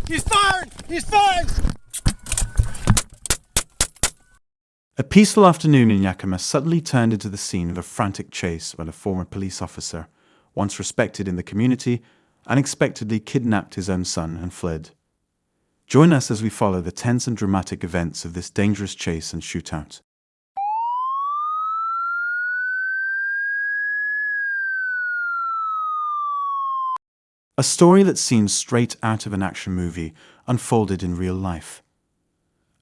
He's firing! He's firing! A peaceful afternoon in Yakima suddenly turned into the scene of a frantic chase when a former police officer, once respected in the community, unexpectedly kidnapped his own son and fled. Join us as we follow the tense and dramatic events of this dangerous chase and shootout. A story that seems straight out of an action movie unfolded in real life.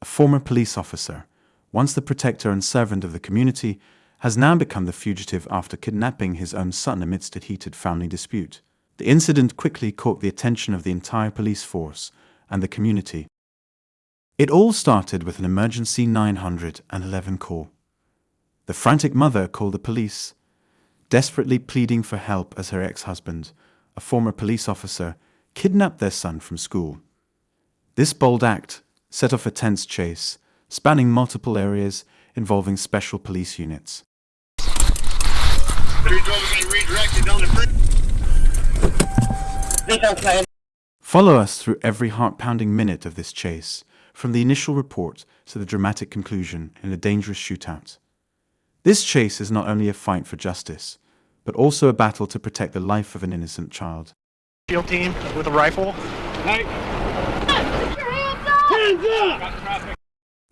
A former police officer, once the protector and servant of the community, has now become the fugitive after kidnapping his own son amidst a heated family dispute. The incident quickly caught the attention of the entire police force and the community. It all started with an emergency 911 call. The frantic mother called the police, desperately pleading for help as her ex-husband, a former police officer, kidnapped their son from school. This bold act set off a tense chase, spanning multiple areas involving special police units. Follow us through every heart-pounding minute of this chase, from the initial report to the dramatic conclusion in a dangerous shootout. This chase is not only a fight for justice, but also a battle to protect the life of an innocent child. Field team with a rifle. Hey! Hands up!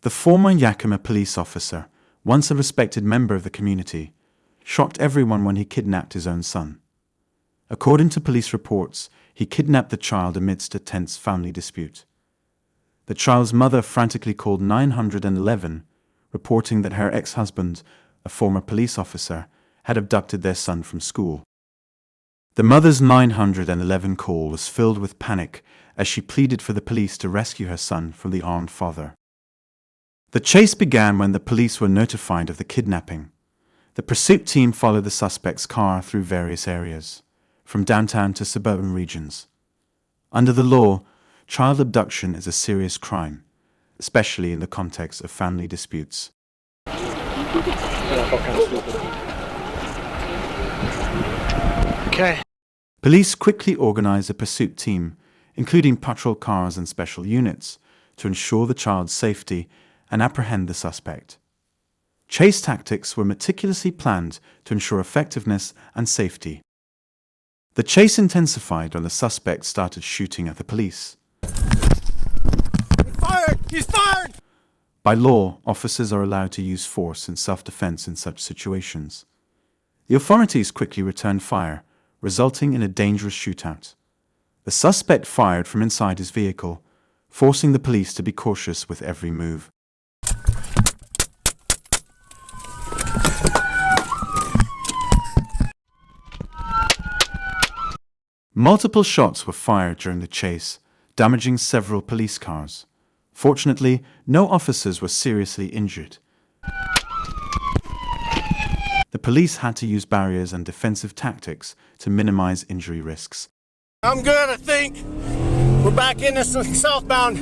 The former Yakima police officer, once a respected member of the community, shocked everyone when he kidnapped his own son. According to police reports, he kidnapped the child amidst a tense family dispute. The child's mother frantically called 911, reporting that her ex-husband, a former police officer, had abducted their son from school. The mother's 911 call was filled with panic as she pleaded for the police to rescue her son from the armed father. The chase began when the police were notified of the kidnapping. The pursuit team followed the suspect's car through various areas, from downtown to suburban regions. Under the law, child abduction is a serious crime, especially in the context of family disputes. Okay. Police quickly organized a pursuit team, including patrol cars and special units, to ensure the child's safety and apprehend the suspect. Chase tactics were meticulously planned to ensure effectiveness and safety. The chase intensified when the suspect started shooting at the police. He's fired! He's fired! By law, officers are allowed to use force in self-defense in such situations. The authorities quickly returned fire, resulting in a dangerous shootout. The suspect fired from inside his vehicle, forcing the police to be cautious with every move. Multiple shots were fired during the chase, damaging several police cars. Fortunately, no officers were seriously injured. The police had to use barriers and defensive tactics to minimize injury risks. I'm good, I think. We're back in this southbound.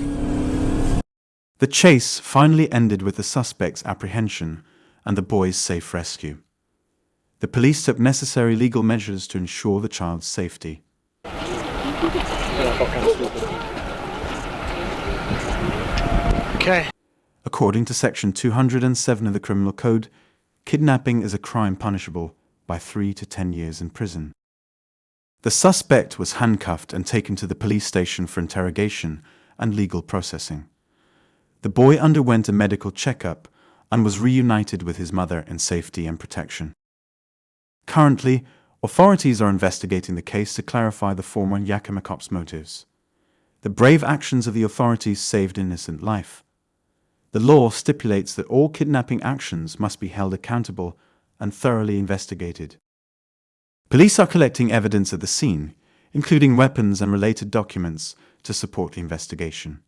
The chase finally ended with the suspect's apprehension and the boy's safe rescue. The police took necessary legal measures to ensure the child's safety. Okay. According to Section 207 of the Criminal Code, kidnapping is a crime punishable by 3 to 10 years in prison. The suspect was handcuffed and taken to the police station for interrogation and legal processing. The boy underwent a medical checkup and was reunited with his mother in safety and protection. Currently, authorities are investigating the case to clarify the former Yakima cop's motives. The brave actions of the authorities saved an innocent life. The law stipulates that all kidnapping actions must be held accountable and thoroughly investigated. Police are collecting evidence at the scene, including weapons and related documents, to support the investigation.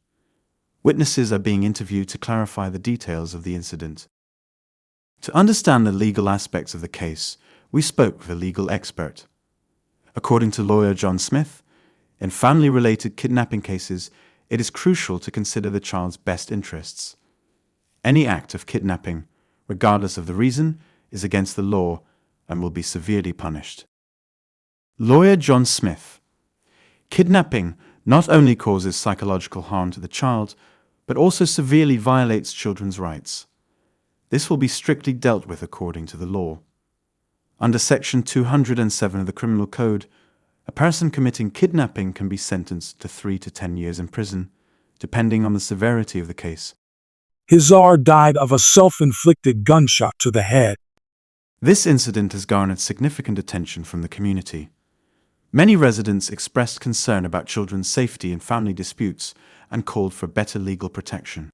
Witnesses are being interviewed to clarify the details of the incident. To understand the legal aspects of the case, we spoke with a legal expert. According to lawyer John Smith, in family-related kidnapping cases, it is crucial to consider the child's best interests. Any act of kidnapping, regardless of the reason, is against the law and will be severely punished. Lawyer John Smith: kidnapping not only causes psychological harm to the child, but also severely violates children's rights. This will be strictly dealt with according to the law. Under Section 207 of the Criminal Code, a person committing kidnapping can be sentenced to 3 to 10 years in prison, depending on the severity of the case. Huizar died of a self-inflicted gunshot to the head. This incident has garnered significant attention from the community. Many residents expressed concern about children's safety in family disputes and called for better legal protection.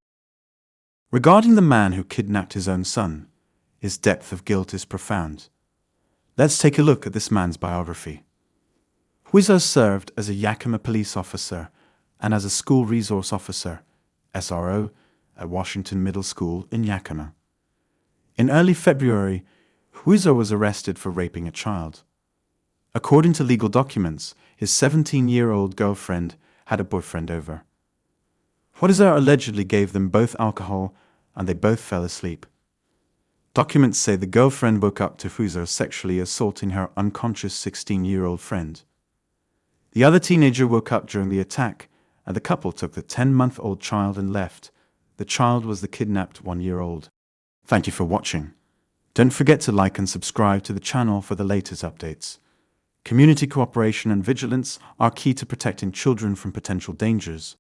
Regarding the man who kidnapped his own son, his depth of guilt is profound. Let's take a look at this man's biography. Huizar served as a Yakima Police officer and as a school resource officer, SRO, at Washington Middle School in Yakima. In early February, Huizar was arrested for raping a child. According to legal documents, his 17-year-old girlfriend had a boyfriend over. Huizar allegedly gave them both alcohol and they both fell asleep. Documents say the girlfriend woke up to Huizar sexually assaulting her unconscious 16-year-old friend. The other teenager woke up during the attack and the couple took the 10-month-old child and left. The child was the kidnapped 1-year-old. Thank you for watching. Don't forget to like and subscribe to the channel for the latest updates. Community cooperation and vigilance are key to protecting children from potential dangers.